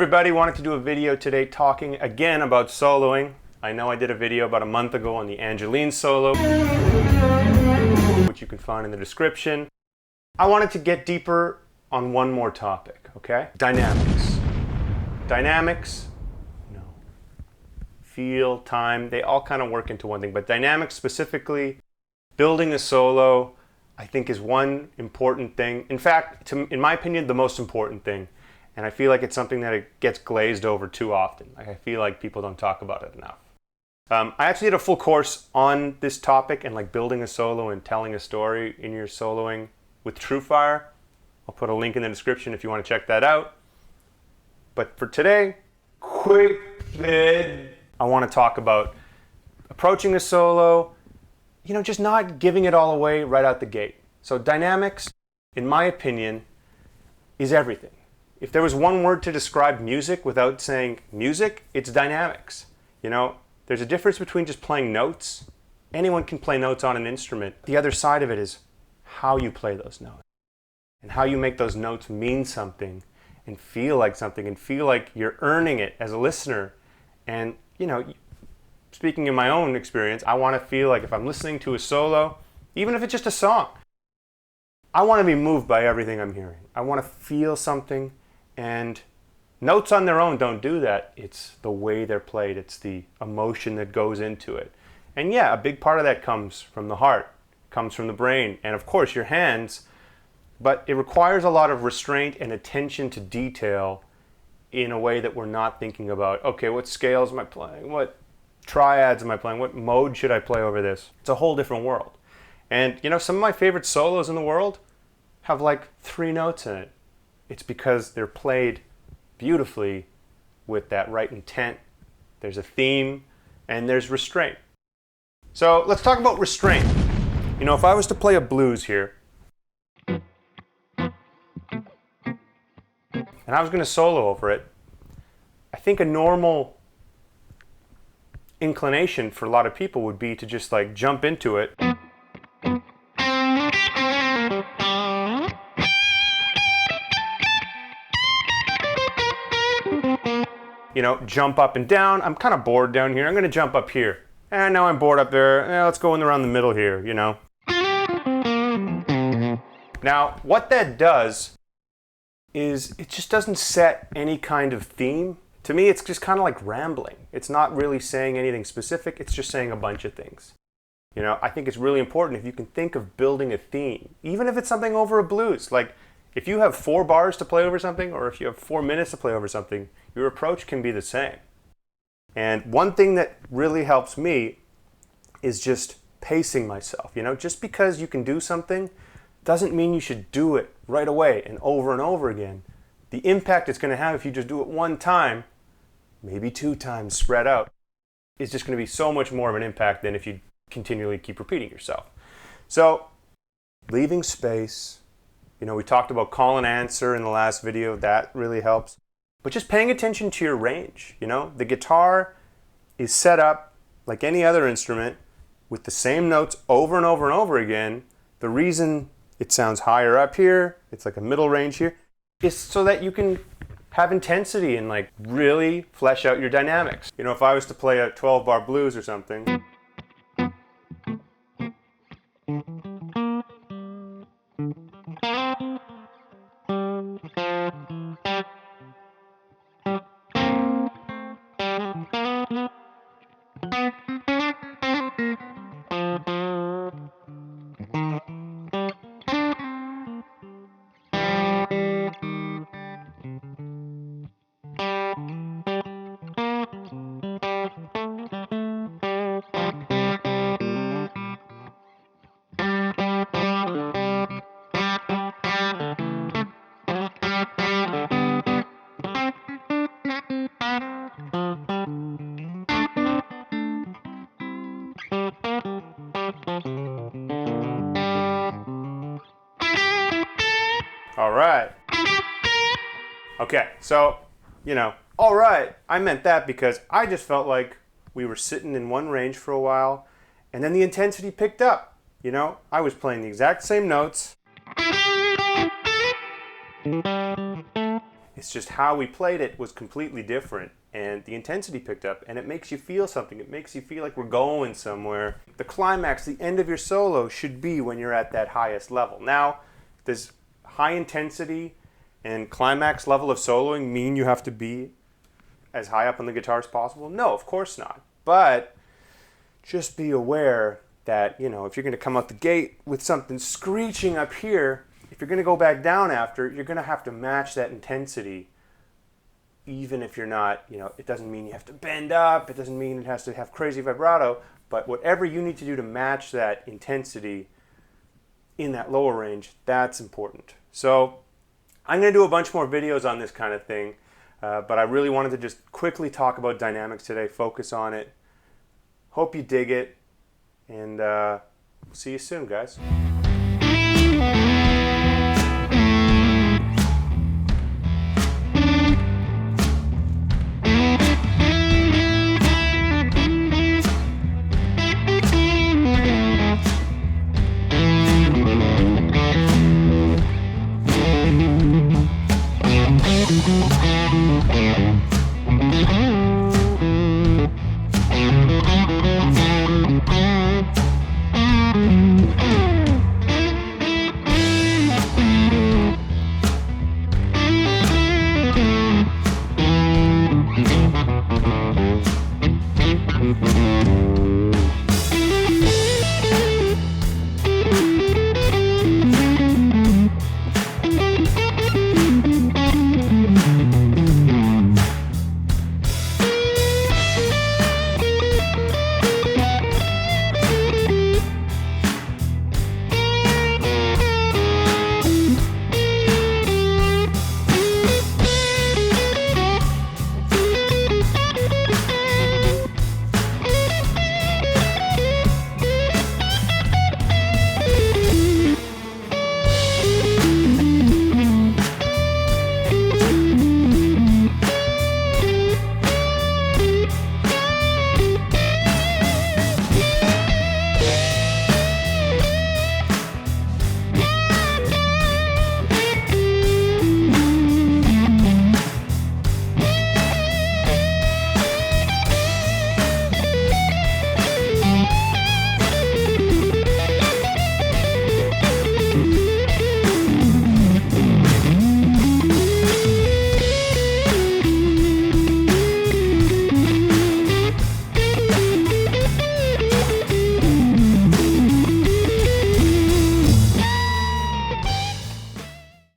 everybody, wanted to do a video today talking again about soloing. I know I did a video about a month ago on the Angeline solo, which you can find in the description. I wanted to get deeper on one more topic, okay? Dynamics. Dynamics, feel, time, they all kind of work into one thing, but dynamics specifically, building a solo, I think is one important thing. In fact, in my opinion, the most important thing. And I feel like it's something that it gets glazed over too often. I feel like people don't talk about it enough. I actually did a full course on this topic and like building a solo and telling a story in your soloing with TrueFire. I'll put a link in the description if you want to check that out. But for today, quick vid. I want to talk about approaching a solo, just not giving it all away right out the gate. So dynamics, in my opinion, is everything. If there was one word to describe music without saying music, it's dynamics. There's a difference between just playing notes. Anyone can play notes on an instrument. The other side of it is how you play those notes and how you make those notes mean something and feel like something and feel like you're earning it as a listener. And, speaking in my own experience, I want to feel like if I'm listening to a solo, even if it's just a song, I want to be moved by everything I'm hearing. I want to feel something. And notes on their own don't do that. It's the way they're played. It's the emotion that goes into it. And yeah, a big part of that comes from the heart, comes from the brain, and of course your hands. But it requires a lot of restraint and attention to detail in a way that we're not thinking about, okay, what scales am I playing? What triads am I playing? What mode should I play over this? It's a whole different world. And some of my favorite solos in the world have like 3 notes in it. It's because they're played beautifully with that right intent. There's a theme and there's restraint. So let's talk about restraint. If I was to play a blues here and I was going to solo over it, I think a normal inclination for a lot of people would be to just like jump into it. Jump up and down. I'm kind of bored down here. I'm going to jump up here. And now I'm bored up there. Let's go in around the middle here, Now, what that does is it just doesn't set any kind of theme. To me, it's just kind of like rambling. It's not really saying anything specific. It's just saying a bunch of things. I think it's really important if you can think of building a theme, even if it's something over a blues. Like if you have 4 bars to play over something, or if you have 4 minutes to play over something, your approach can be the same. And one thing that really helps me is just pacing myself. Just because you can do something doesn't mean you should do it right away and over again. The impact it's going to have if you just do it one time, maybe 2 times spread out, is just going to be so much more of an impact than if you continually keep repeating yourself. So, leaving space. We talked about call and answer in the last video. That really helps. But just paying attention to your range. The guitar is set up like any other instrument with the same notes over and over and over again. The reason it sounds higher up here, it's like a middle range here, is so that you can have intensity and like really flesh out your dynamics. If I was to play a 12-bar blues or something, all right. Okay, so, all right, I meant that because I just felt like we were sitting in one range for a while, and then the intensity picked up. I was playing the exact same notes. It's just how we played it was completely different, and the intensity picked up, and it makes you feel something. It makes you feel like we're going somewhere. The climax, the end of your solo should be when you're at that highest level. Now, does high intensity and climax level of soloing mean you have to be as high up on the guitar as possible? No, of course not. But just be aware that, you know, if you're going to come out the gate with something screeching up here, if you're going to go back down after, you're going to have to match that intensity. Even if you're not, you know, it doesn't mean you have to bend up, it doesn't mean it has to have crazy vibrato, but whatever you need to do to match that intensity in that lower range, that's important. So I'm going to do a bunch more videos on this kind of thing, but I really wanted to just quickly talk about dynamics today, focus on it. Hope you dig it, and see you soon, guys.